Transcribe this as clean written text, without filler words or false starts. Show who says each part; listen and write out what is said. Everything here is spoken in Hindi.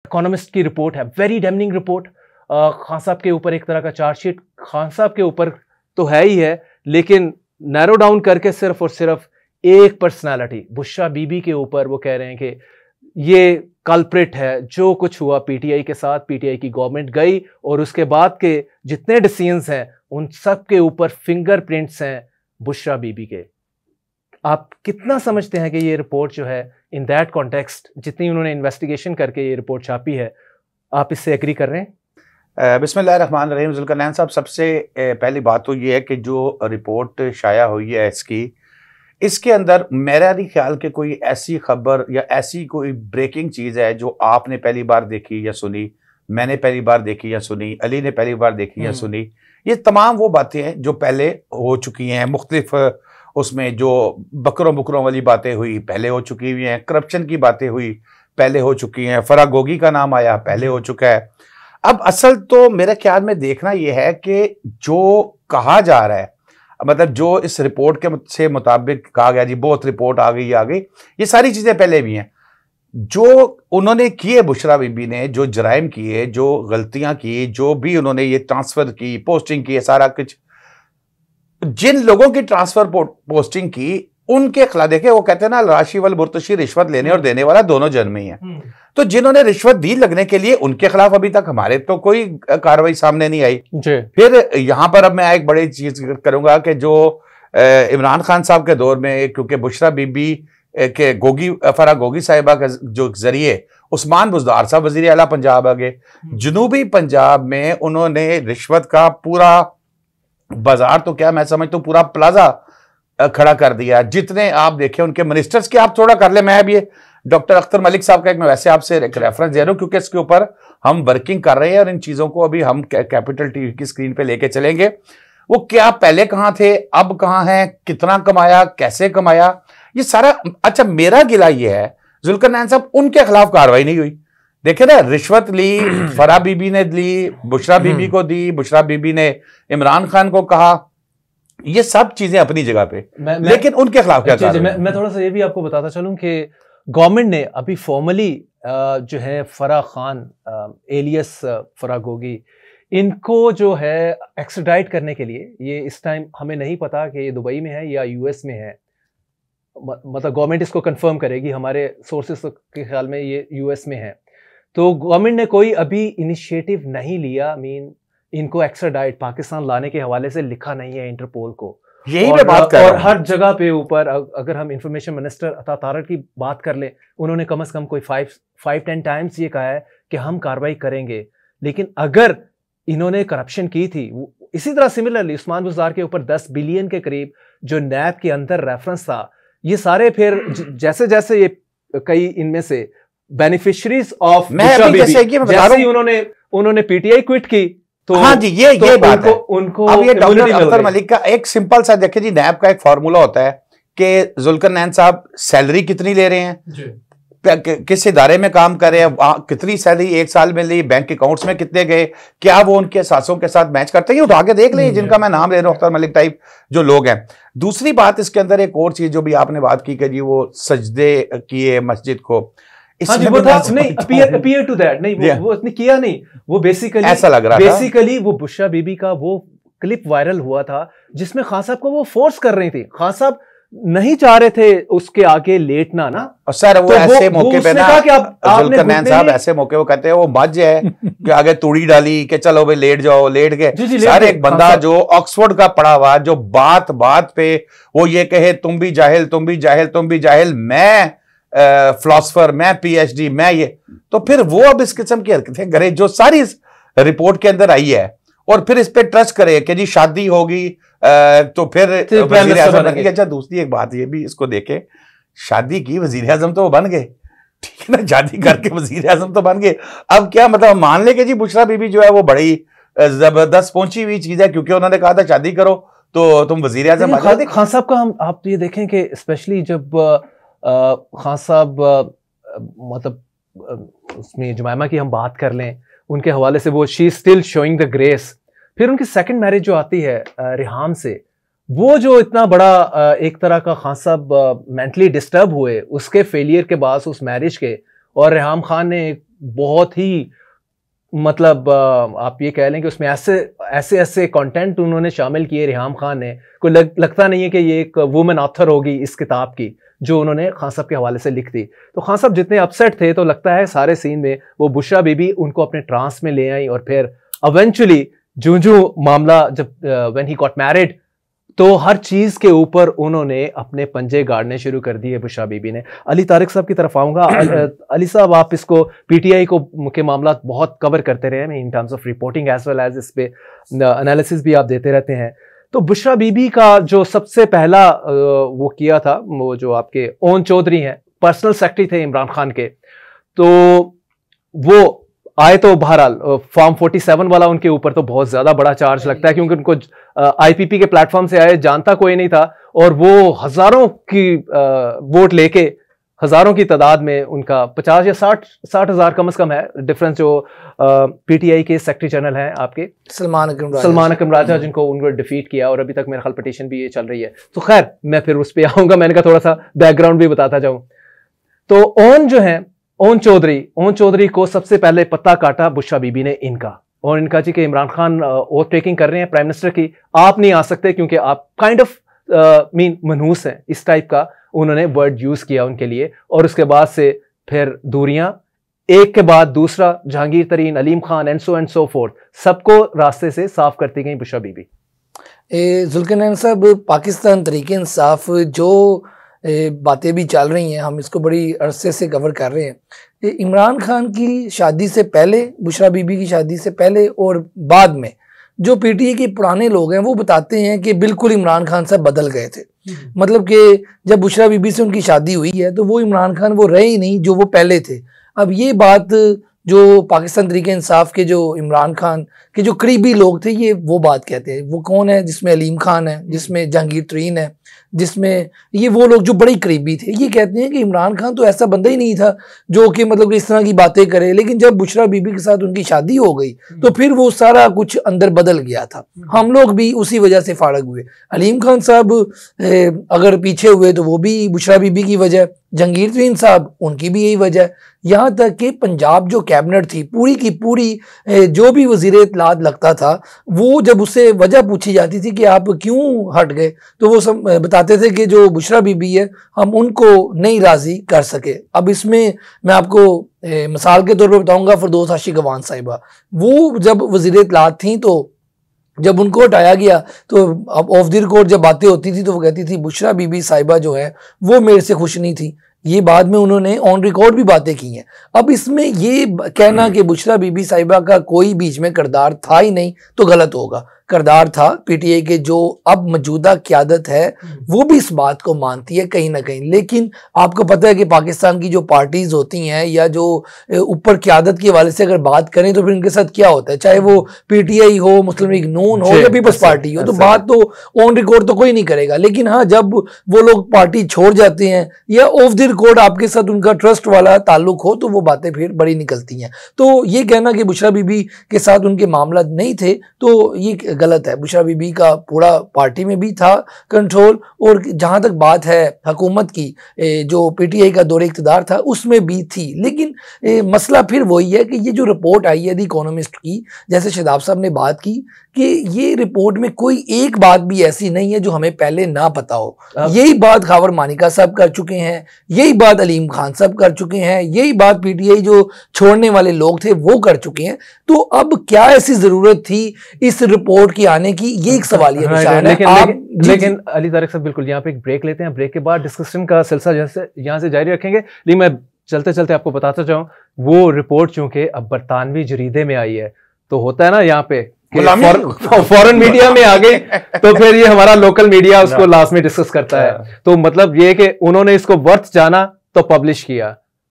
Speaker 1: इकोनॉमिस्ट की रिपोर्ट है, वेरी डैमनिंग रिपोर्ट। खान साहब के ऊपर एक तरह का चार्जशीट खान साहब के ऊपर तो है ही है, लेकिन नैरो डाउन करके सिर्फ और सिर्फ एक पर्सनालिटी बुशरा बीबी के ऊपर वो कह रहे हैं कि ये कल्प्रिट है, जो कुछ हुआ पीटीआई के साथ। पीटीआई की गवर्नमेंट गई और उसके बाद के जितने डिसीजंस हैं उन सब के ऊपर फिंगरप्रिंट्स हैं बुशरा बीबी के। आप कितना समझते हैं कि ये रिपोर्ट जो है इन दैट कॉन्टेक्स्ट, जितनी उन्होंने इन्वेस्टिगेशन करके ये रिपोर्ट छापी है, आप इससे एग्री कर रहे हैं?
Speaker 2: बिस्मिल्लाहिर्रहमानिर्रहीम। जुल्करनैन साहब, सबसे पहली बात तो ये है कि जो रिपोर्ट शाया हुई है इसके अंदर मेरा नहीं ख्याल कि कोई ऐसी खबर या ऐसी कोई ब्रेकिंग चीज़ है जो आपने पहली बार देखी या सुनी, मैंने पहली बार देखी या सुनी, अली ने पहली बार देखी या सुनी। ये तमाम वो बातें हैं जो पहले हो चुकी हैं। मुख्तलिफ उसमें जो बकरों वाली बातें हुई पहले हो चुकी हुई हैं, करप्शन की बातें हुई पहले हो चुकी हैं, फराह गोगी का नाम आया पहले हो चुका है। अब असल तो मेरे ख्याल में देखना यह है कि जो कहा जा रहा है, मतलब जो इस रिपोर्ट के से मुताबिक कहा गया जी बहुत रिपोर्ट आ गई, ये सारी चीजें पहले भी हैं। जो उन्होंने किए बुशरा बीबी ने, जो जराइम किए, जो गलतियां की, जो भी उन्होंने ये ट्रांसफर की, पोस्टिंग की, सारा कुछ, जिन लोगों की ट्रांसफर पोस्टिंग की उनके खिलाफ देखे, वो कहते हैं ना राशि वल मुर्तशी, रिश्वत लेने और देने वाला दोनों जन्म ही है। तो जिन्होंने रिश्वत दी लगने के लिए, उनके खिलाफ अभी तक हमारे तो कोई कार्रवाई सामने नहीं आई। फिर यहां पर अब मैं एक बड़ी चीज करूंगा कि जो इमरान खान साहब के दौर में, क्योंकि बुशरा बीबी के फराह गोगी साहिबा के जो जरिए उस्मान बुज़दार साहब वजीर आला पंजाब आ गए, जनूबी पंजाब में उन्होंने रिश्वत का पूरा बाजार, तो क्या मैं समझता हूँ पूरा प्लाजा खड़ा कर दिया। जितने आप देखें उनके मिनिस्टर्स की, आप थोड़ा कर ले, मैं भी डॉक्टर अख्तर मलिक साहब का एक मैं वैसे आपसे एक रेफरेंस दे रहा हूं क्योंकि इसके ऊपर हम वर्किंग कर रहे हैं और इन चीजों को अभी हम कैपिटल टीवी की स्क्रीन पे लेके चलेंगे। वो क्या पहले कहां थे, अब कहां हैं, कितना कमाया, कैसे कमाया, ये सारा। अच्छा, मेरा गिला ये है जुल्करनैन साहब, उनके खिलाफ कार्रवाई नहीं हुई। देखे ना, रिश्वत ली, फराह बीबी ने ली, बुशरा बीबी को दी, बुशरा बीबी ने इमरान खान को कहा, ये सब चीजें अपनी जगह पे, लेकिन उनके खिलाफ क्या कार्रवाई?
Speaker 1: मैं थोड़ा सा ये भी आपको बताता चलूं कि गवर्नमेंट ने अभी फॉर्मली जो है फराह खान एलियस फराह गोगी, इनको जो है एक्स्ट्राडाइट करने के लिए, ये इस टाइम हमें नहीं पता कि ये दुबई में है या यूएस में है, मतलब गवर्नमेंट इसको कंफर्म करेगी, हमारे सोर्सेस के ख्याल में ये यूएस में है। तो गवर्नमेंट ने कोई अभी इनिशिएटिव नहीं लिया, इनको एक्स्ट्राडाइट पाकिस्तान लाने के हवाले से लिखा नहीं है इंटरपोल को।
Speaker 2: यही मैं बात कर रहा हूं।
Speaker 1: और हर जगह पे ऊपर अगर हम इंफॉर्मेशन मिनिस्टर अता तारड़ की बात कर लें, उन्होंने कम से कम कोई 5-10 टाइम्स ये कहा है कि हम कार्रवाई करेंगे। लेकिन अगर इन्होंने करप्शन की थी, इसी तरह सिमिलरली उस्मान बुज़दार के ऊपर 10 बिलियन के करीब जो नैब के अंदर रेफरेंस था, ये सारे फिर जैसे जैसे ये कई इनमें से बेनिफिशरीज ऑफ उन्होंने पीटीआई क्विट की, तो
Speaker 2: हाँ जी, ये बात है उनको। अब ये डॉक्टर अख्तर मलिक का एक सिंपल सा देखिए जी, नैब का एक फार्मूला होता है कि जुल्करनैन साहब सैलरी कितनी ले रहे हैं, किस इदारे में काम कर रहे हैं, कितनी सैलरी एक साल में ली, बैंक अकाउंट्स में कितने गए, क्या वो उनके सासों के साथ मैच करते हैं, उठा के देख लीजिए, जिनका मैं नाम ले रहा हूं, अख्तर मलिक टाइप जो लोग हैं। दूसरी बात, इसके अंदर एक और चीज जो भी आपने बात की कि जी वो सजदे किए मस्जिद को,
Speaker 1: हाँ जी, वो था नहीं अपीयर टू दैट, नहीं वो उसने किया नहीं, वो बेसिकली
Speaker 2: ऐसा लग रहा
Speaker 1: बेसिकली वो बुशरा बीबी का वो क्लिप वायरल हुआ था जिसमें खान साहब को वो फोर्स कर रही थी। खान साहब नहीं चाह रहे थे उसके आगे लेटना ना,
Speaker 2: और सर वो ऐसे मौके पे ना जुल्करनैन साहब ऐसे मौके वो कहते हैं वो मज है कि आगे तूड़ी डाली कि चलो भाई लेट जाओ, लेट गए। सर एक बंदा जो ऑक्सफोर्ड का पढ़ा हुआ, जो बात बात पे वो ये कहे तुम भी जाहिल, तुम भी जाहिल, तुम भी जाहिल, मैं फिलोसफर, मैं पीएचडी, मैं ये, तो फिर वो अब इस किस्म की हरकतें करे जो सारी इस रिपोर्ट के अंदर आई है, और फिर इस पे ट्रस्ट करे कि जी शादी होगी तो फिर वजीर आजम बनेंगे। अच्छा, दूसरी एक बात ये भी इसको देखे, शादी की वजीर आजम तो वो बन गए, ठीक है ना, शादी करके वजीर आजम तो बन गए। अब क्या मतलब मान ले कि जी बुशरा बीबी जो है वो बड़ी जबरदस्त पहुंची हुई चीज है, क्योंकि उन्होंने कहा था शादी करो तो तुम वजीर आजम।
Speaker 1: खान साहब का हम आप ये देखें कि स्पेशली जब खान साहब मतलब उसमें जुमैमा की हम बात कर लें, उनके हवाले से वो she still showing the grace. फिर उनकी सेकंड मैरिज जो आती है रिहाम से, वो जो इतना बड़ा एक तरह का खान साहब मेंटली डिस्टर्ब हुए उसके फेलियर के बाद उस मैरिज के, और रिहाम खान ने बहुत ही मतलब आप ये कह लें कि उसमें ऐसे कंटेंट उन्होंने शामिल किए रिहाम खान ने, कोई लगता नहीं है कि ये एक वुमेन ऑथर होगी इस किताब की जो उन्होंने खान साहब के हवाले से लिख दी। तो खान साहब जितने अपसेट थे, तो लगता है सारे सीन में वो बुशरा बीबी उनको अपने ट्रांस में ले आई, और फिर इवेंचुअली जो मामला जब व्हेन ही गॉट मैरिड, तो हर चीज के ऊपर उन्होंने अपने पंजे गाड़ने शुरू कर दिए बुशरा बीबी ने। अली तारिक साहब की तरफ आऊंगा। अली साहब, आप इसको पीटीआई को के मामला बहुत कवर करते रहे in terms of reporting as well as इस पे एनालिसिस भी आप देते रहते हैं। तो बुशरा बीबी का जो सबसे पहला वो किया था, वो जो आपके ओन चौधरी हैं, पर्सनल सेक्रेटरी थे इमरान खान के, तो वो आए तो बहरहाल फॉर्म 47 वाला उनके ऊपर तो बहुत ज्यादा बड़ा चार्ज लगता है, क्योंकि उनको आईपीपी के प्लेटफॉर्म से आए, जानता कोई नहीं था, और वो हजारों की वोट लेके हजारों की तादाद में उनका 50 या 60 हजार कम से कम है डिफरेंस, जो पीटीआई के सेक्रेटरी जनरल हैं आपके सलमान अकरम राजा, जिनको उनको डिफीट किया, और अभी तक मेरा ख्याल पिटीशन भी ये चल रही है। तो खैर मैं फिर उस पर आऊंगा, मैंने कहा थोड़ा सा बैकग्राउंड भी बताता जाऊं। तो ओन चौधरी को सबसे पहले पत्ता काटा बुशरा बीबी ने इनका, और इनका जी कि इमरान खान ओथ टेकिंग कर रहे हैं प्राइम मिनिस्टर की, आप नहीं आ सकते क्योंकि आप काइंड ऑफ मनहूस हैं, इस टाइप का उन्होंने वर्ड यूज किया उनके लिए। और उसके बाद से फिर दूरियां एक के बाद दूसरा, जहांगीर तरीन, Aleem Khan and so fourth, सबको रास्ते से साफ करती गई बुशरा बीबी।
Speaker 3: जुल्करनैन साहब, पाकिस्तान तरीके इंसाफ जो बातें भी चल रही हैं, हम इसको बड़ी अरसे से कवर कर रहे हैं। इमरान खान की शादी से पहले, बुशरा बीबी की शादी से पहले और बाद में जो पीटीआई के पुराने लोग हैं वो बताते हैं कि बिल्कुल इमरान खान साहब बदल गए थे। मतलब कि जब बुशरा बीबी से उनकी शादी हुई है तो वो इमरान खान वो रहे ही नहीं जो वो पहले थे। अब ये बात जो पाकिस्तान तरीके इंसाफ के जो इमरान खान के जो करीबी लोग थे, ये वो बात कहते हैं। वो कौन है? जिसमें अलीम खान है, जिसमें जहांगीर तरीन है, जिसमें ये वो लोग जो बड़े करीबी थे, ये कहते हैं कि इमरान खान तो ऐसा बंदा ही नहीं था जो कि मतलब कि इस तरह की बातें करे। लेकिन जब बुशरा बीबी के साथ उनकी शादी हो गई तो फिर वो सारा कुछ अंदर बदल गया था। हम लोग भी उसी वजह से फारग हुए। अलीम खान साहब अगर पीछे हुए तो वो भी बुशरा बीबी की वजह, जहांगीर तरीन साहब उनकी भी यही वजह, यहाँ तक कि पंजाब जो कैबिनेट थी पूरी की पूरी, जो भी वजीर इत्तलात लगता था, वो जब उससे वजह पूछी जाती थी कि आप क्यों हट गए, तो वो सब बताते थे कि जो बुशरा बीबी है हम उनको नहीं राजी कर सके। अब इसमें मैं आपको मिसाल के तौर पर बताऊंगा, फिरदौस आशिक अवान साहिबा, वो जब वजीर इत्तलात थी तो जब उनको हटाया गया तो अब ऑफ द रिकॉर्ड जब बातें होती थी तो वो कहती थी बुशरा बीबी साहिबा जो है वो मेरे से खुश नहीं थी। ये बाद में उन्होंने ऑन रिकॉर्ड भी बातें की हैं। अब इसमें ये कहना कि बुशरा बीबी साहिबा का कोई बीच में किरदार था ही नहीं तो गलत होगा। किरदार था। पीटीआई के जो अब मौजूदा क़यादत है वो भी इस बात को मानती है कहीं ना कहीं। लेकिन आपको पता है कि पाकिस्तान की जो पार्टीज होती हैं या जो ऊपर क़यादत के हवाले से अगर बात करें तो फिर उनके साथ क्या होता है, चाहे वो पीटीआई हो, मुस्लिम लीग नून हो या पीपल्स पार्टी हो, तो बात तो ऑन रिकॉर्ड तो कोई नहीं करेगा। लेकिन हाँ, जब वो लोग पार्टी छोड़ जाते हैं या ऑफ द रिकॉर्ड आपके साथ उनका ट्रस्ट वाला ताल्लुक हो तो वो बातें फिर बड़ी निकलती हैं। तो ये कहना कि बुशरा बीबी के साथ उनके मामला नहीं थे तो ये गलत है। बुशरा बीबी का पूरा पार्टी में भी था कंट्रोल, और जहां तक बात है हुकूमत की, जो पीटीआई का दौरे इक़्तिदार था उसमें भी थी। लेकिन मसला फिर वही है कि ये जो रिपोर्ट आई है द इकोनॉमिस्ट की, जैसे शादाब साहब ने बात की कि ये रिपोर्ट में कोई एक बात भी ऐसी नहीं है जो हमें पहले ना पता हो। यही बात खावर मानिका साहब कर चुके हैं, यही बात अलीम खान साहब कर चुके हैं, यही बात पीटीआई जो छोड़ने वाले लोग थे वो कर चुके हैं। तो अब क्या ऐसी जरूरत थी इस रिपोर्ट की आने की, ये एक सवालिया निशान है।
Speaker 1: लेकिन अली तारिक साहब बिल्कुल, यहाँ पे एक ब्रेक लेते हैं, ब्रेक के बाद डिस्कशन का सिलसिला जैसे यहाँ से जारी रखेंगे। लेकिन मैं चलते चलते आपको बताता जाऊं, वो रिपोर्ट चूंकि अब बरतानवी जरीदे में आई है तो होता है ना यहाँ पे फॉरेन मीडिया में आ गई तो फिर ये हमारा लोकल मीडिया उसको लास्ट में डिस्कस करता है। तो मतलब ये कि उन्होंने इसको वर्थ जाना तो पब्लिश किया,